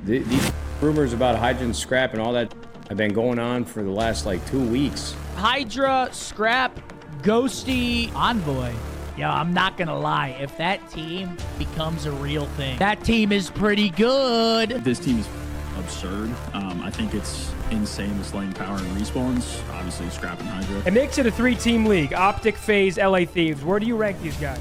These rumors about Hydra and Scrap and all that have been going on for the last like 2 weeks. Hydra, Scrap, Ghosty, Envoy. Yo, I'm not gonna lie. If that team becomes a real thing, that team is pretty good. This team is absurd. I think it's insane, the slaying power and respawns. Obviously, Scrap and Hydra. It makes it a 3-team league. Optic, FaZe, LA Thieves. Where do you rank these guys?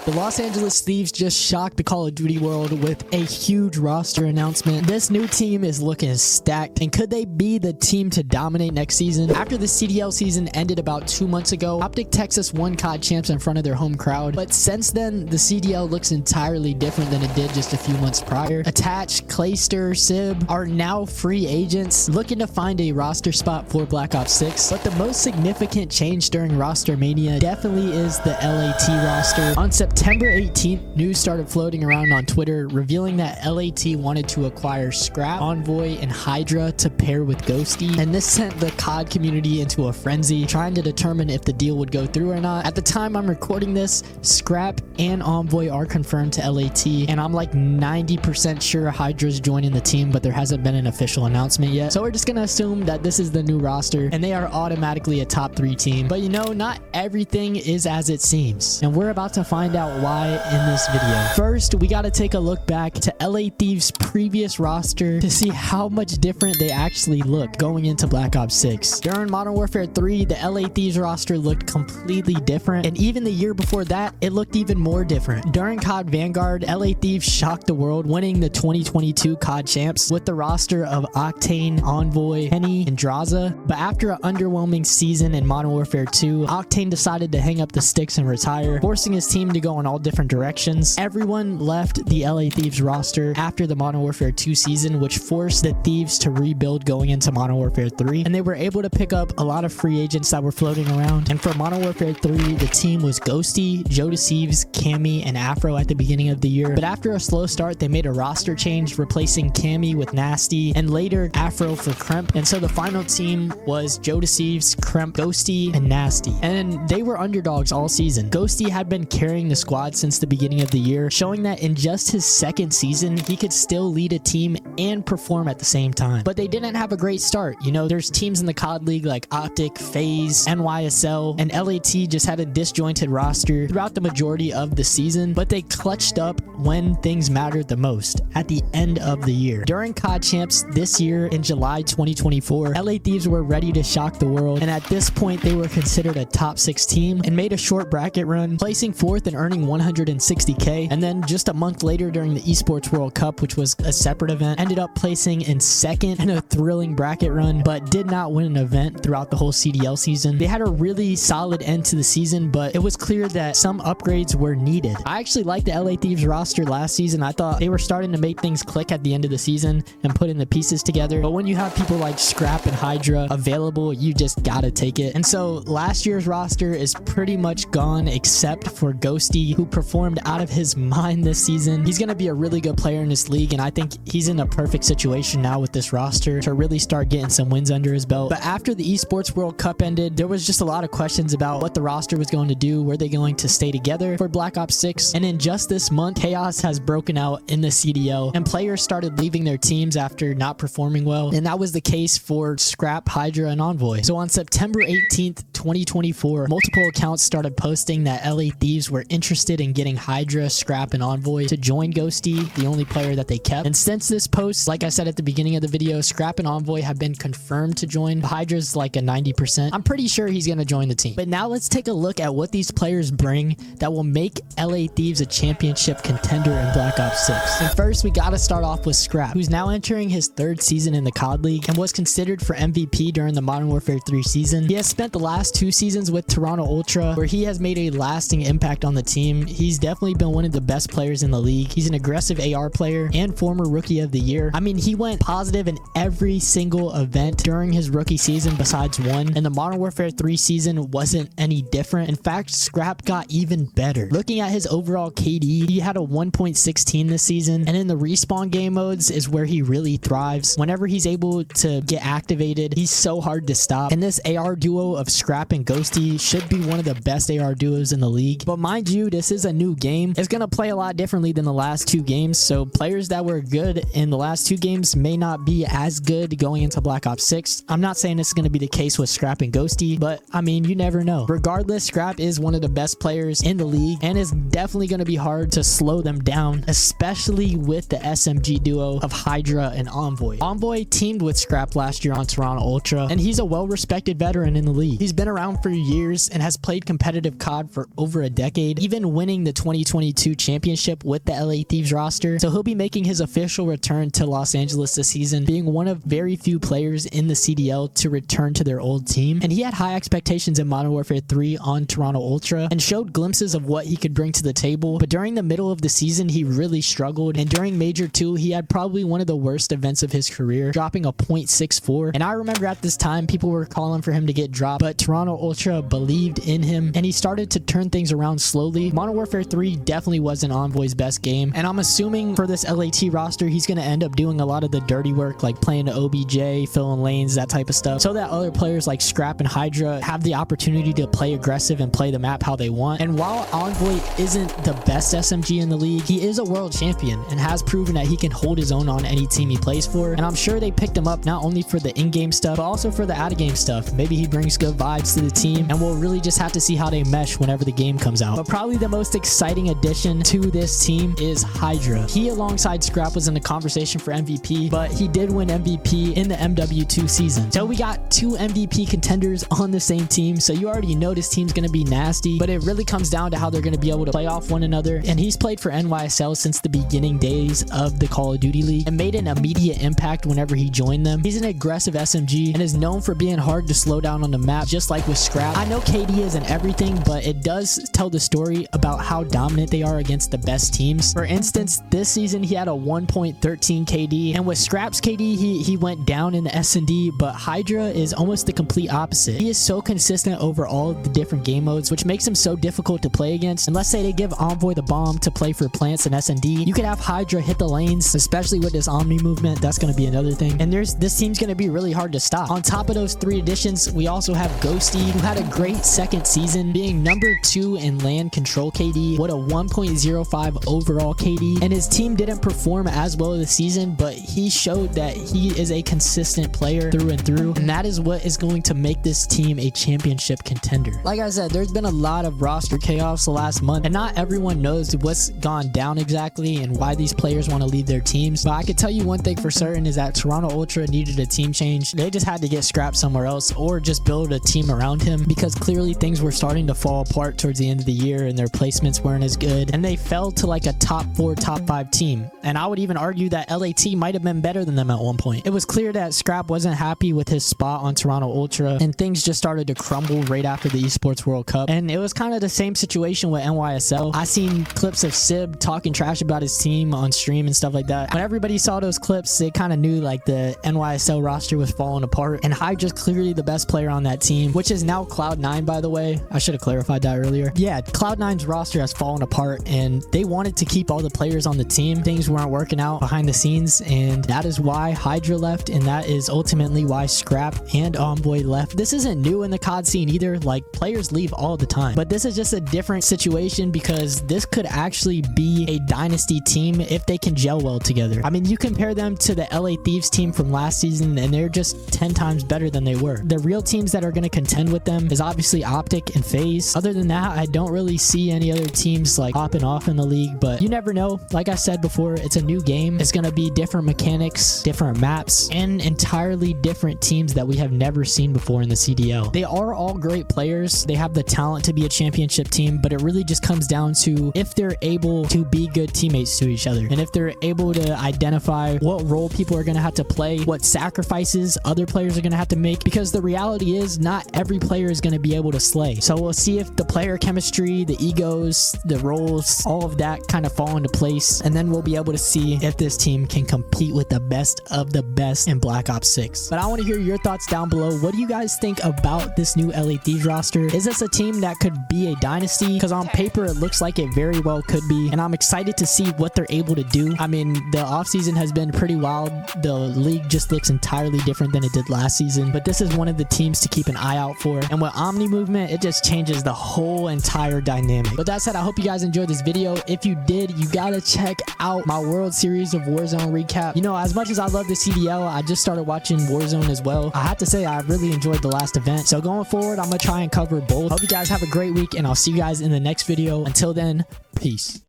The Los Angeles Thieves just shocked the Call of Duty world with a huge roster announcement. This new team is looking stacked, and could they be the team to dominate next season? After the CDL season ended about 2 months ago, Optic Texas won COD champs in front of their home crowd, but since then, the CDL looks entirely different than it did just a few months prior. Attach, Clayster, Sib are now free agents looking to find a roster spot for Black Ops 6, but the most significant change during roster mania definitely is the LAT roster. On September 18th, news started floating around on Twitter revealing that LAT wanted to acquire Scrap, Envoy, and Hydra to pair with Ghosty, and this sent the COD community into a frenzy, trying to determine if the deal would go through or not. At the time I'm recording this, Scrap and Envoy are confirmed to LAT, and I'm like 90% sure Hydra's joining the team, but there hasn't been an official announcement yet. So we're just gonna assume that this is the new roster, and they are automatically a top 3 team. But you know, not everything is as it seems, and we're about to find out why in this video. First, we got to take a look back to LA Thieves' previous roster to see how much different they actually look going into Black Ops 6. During Modern Warfare 3, the LA Thieves roster looked completely different, and even the year before that, it looked even more different. During COD Vanguard, LA Thieves shocked the world, winning the 2022 COD champs with the roster of Octane, Envoy, Penny, and Draza. But after an underwhelming season in Modern Warfare 2, Octane decided to hang up the sticks and retire, forcing his team to go in all different directions. Everyone left the LA Thieves roster after the Modern Warfare 2 season, which forced the Thieves to rebuild going into Modern Warfare 3, and they were able to pick up a lot of free agents that were floating around. And for Modern Warfare 3, the team was Ghosty, Joe Deceives, Cammy, and Afro at the beginning of the year. But after a slow start, they made a roster change, replacing Cammy with Nasty, and later Afro for Kremp. And so the final team was Joe Deceives, Kremp, Ghosty, and Nasty. And they were underdogs all season. Ghosty had been carrying the squad since the beginning of the year, showing that in just his second season, he could still lead a team and perform at the same time. But they didn't have a great start. You know, there's teams in the COD League like Optic, FaZe, NYSL, and LAT just had a disjointed roster throughout the majority of the season, but they clutched up when things mattered the most, at the end of the year. During COD Champs this year in July 2024, LA Thieves were ready to shock the world, and at this point, they were considered a top 6 team and made a short bracket run, placing 4th and earning 160K, and then just a month later during the Esports World Cup, which was a separate event, ended up placing in 2nd in a thrilling bracket run, but did not win an event throughout the whole CDL season. They had a really solid end to the season, but it was clear that some upgrades were needed. I actually liked the LA Thieves roster last season. I thought they were starting to make things click at the end of the season and putting the pieces together, but when you have people like Scrap and Hydra available, you just gotta take it. And so last year's roster is pretty much gone except for Ghosty, who performed out of his mind this season. He's going to be a really good player in this league, and I think he's in a perfect situation now with this roster to really start getting some wins under his belt. But after the Esports World Cup ended, there was just a lot of questions about what the roster was going to do. Were they going to stay together for Black Ops 6? And in just this month, chaos has broken out in the CDL, and players started leaving their teams after not performing well, and that was the case for Scrap, Hydra, and Envoy. So on September 18th, 2024, multiple accounts started posting that LA Thieves were interested in getting Hydra, Scrap, and Envoy to join Ghosty, the only player that they kept. And since this post, like I said at the beginning of the video, Scrap and Envoy have been confirmed to join. Hydra's like a 90%. I'm pretty sure he's going to join the team. But now let's take a look at what these players bring that will make LA Thieves a championship contender in Black Ops 6. And first, we got to start off with Scrap, who's now entering his 3rd season in the COD League and was considered for MVP during the Modern Warfare 3 season. He has spent the last 2 seasons with Toronto Ultra, where he has made a lasting impact on the team. He's definitely been one of the best players in the league. He's an aggressive AR player and former Rookie of the Year. I mean, he went positive in every single event during his rookie season besides one, and the Modern Warfare 3 season wasn't any different. In fact, Scrap got even better. Looking at his overall KD, he had a 1.16 this season, and in the respawn game modes is where he really thrives. Whenever he's able to get activated, he's so hard to stop, and this AR duo of Scrap and Ghosty should be one of the best AR duos in the league. But mind you, this is a new game. It's going to play a lot differently than the last 2 games, so players that were good in the last 2 games may not be as good going into Black Ops 6. I'm not saying this is going to be the case with Scrap and Ghosty, but I mean, you never know. Regardless, Scrap is one of the best players in the league, and it's definitely going to be hard to slow them down, especially with the SMG duo of Hydra and Envoy. Envoy teamed with Scrap last year on Toronto Ultra, and he's a well-respected veteran in the league. He's been around for years and has played competitive COD for over a decade, even winning the 2022 championship with the LA Thieves roster. So he'll be making his official return to Los Angeles this season, being one of very few players in the CDL to return to their old team. And he had high expectations in Modern Warfare 3 on Toronto Ultra and showed glimpses of what he could bring to the table. But during the middle of the season, he really struggled. And during Major 2, he had probably one of the worst events of his career, dropping a .64. And I remember at this time, people were calling for him to get dropped, but Toronto Ultra believed in him and he started to turn things around slowly. Modern Warfare 3 definitely wasn't Envoy's best game. And I'm assuming for this LAT roster, he's going to end up doing a lot of the dirty work, like playing the OBJ, filling lanes, that type of stuff, so that other players like Scrap and Hydra have the opportunity to play aggressive and play the map how they want. And while Envoy isn't the best SMG in the league, he is a world champion and has proven that he can hold his own on any team he plays for. And I'm sure they picked him up not only for the in-game stuff, but also for the out-of-game stuff. Maybe he brings good vibes to the team, and we'll really just have to see how they mesh whenever the game comes out. But probably the most exciting addition to this team is Hydra. He, alongside Scrap, was in the conversation for MVP, but he did win MVP in the MW2 season. So we got 2 MVP contenders on the same team, so you already know this team's going to be nasty, but it really comes down to how they're going to be able to play off one another. And he's played for NYSL since the beginning days of the Call of Duty League and made an immediate impact whenever he joined them. He's an aggressive SMG and is known for being hard to slow down on the map, just like with Scrap. I know KD isn't everything, but it does tell the story about how dominant they are against the best teams. For instance, this season he had a 1.13 KD, and with Scrap's KD, he went down in the S&D, but Hydra is almost the complete opposite. He is so consistent over all the different game modes, which makes him so difficult to play against. And let's say they give Envoy the bomb to play for plants and S&D, you could have Hydra hit the lanes, especially with this Omni movement. That's going to be another thing. And this team's going to be really hard to stop. On top of those 3 additions, we also have Ghosty, who had a great second season, being number 2 in land control KD with a 1.05 overall KD. And his team didn't perform as well this season, but he showed that he is a consistent player through and through, and that is what is going to make this team a championship contender. Like I said, there's been a lot of roster chaos the last month, and not everyone knows what's gone down exactly and why these players want to leave their teams. But I can tell you one thing for certain is that Toronto Ultra needed a team change. They just had to get Scrap somewhere else or just build a team around him, because clearly things were starting to fall apart towards the end of the year and their placements weren't as good, and they fell to like a top 4, top 5 team. And I would even argue that LAT might have been better than them at one point. It was clear that Scrap wasn't happy with his spot on Toronto Ultra, and things just started to crumble right after the Esports World Cup. And it was kind of the same situation with NYSL. I seen clips of Sib talking trash about his team on stream and stuff like that. When everybody saw those clips, they kind of knew like the NYSL roster was falling apart, and Hydra's clearly the best player on that team, which is now Cloud9, by the way. I should have clarified that earlier. Yeah, Cloud9's roster has fallen apart, and they wanted to keep all the players on the team. Things weren't working out behind the scenes, and that is why Hydra left, and that is ultimately why Scrap and Envoy left. This isn't new in the COD scene either. Like, players leave all the time, but this is just a different situation because this could actually be a dynasty team if they can gel well together. I mean, you compare them to the LA Thieves team from last season, and they're just 10 times better than they were. The real teams that are going to contend with them is obviously Optic and FaZe. Other than that, I don't really see any other teams like popping off in the league, but you never know. Like I said before, it's a new game. It's going to be different mechanics, different maps, and entirely different teams that we have never seen before in the CDL. They are all great players. They have the talent to be a championship team, but it really just comes down to if they're able to be good teammates to each other, and if they're able to identify what role people are going to have to play, what sacrifices other players are going to have to make, because the reality is not every player is going to be able to slay. So we'll see if the player chemistry, the egos, the roles, all of that kind of fall into place, and then we'll be able to see if this team can compete with the best of the best in Black Ops 6. But I want to hear your thoughts down below. What do you guys think about this new LA Thieves roster? Is this a team that could be a dynasty? Because on paper it looks like it very well could be, and I'm excited to see what they're able to do. I mean, the offseason has been pretty wild. The league just looks entirely different than it did last season, but this is one of the teams to keep an eye out for. And with Omni movement, it just changes the whole entire dynamic dynamic. But that said, I hope you guys enjoyed this video. If you did, you gotta check out my World Series of Warzone recap. You know, as much as I love the CDL, I just started watching Warzone as well. I have to say, I really enjoyed the last event. So going forward, I'm gonna try and cover both. Hope you guys have a great week, and I'll see you guys in the next video. Until then, peace.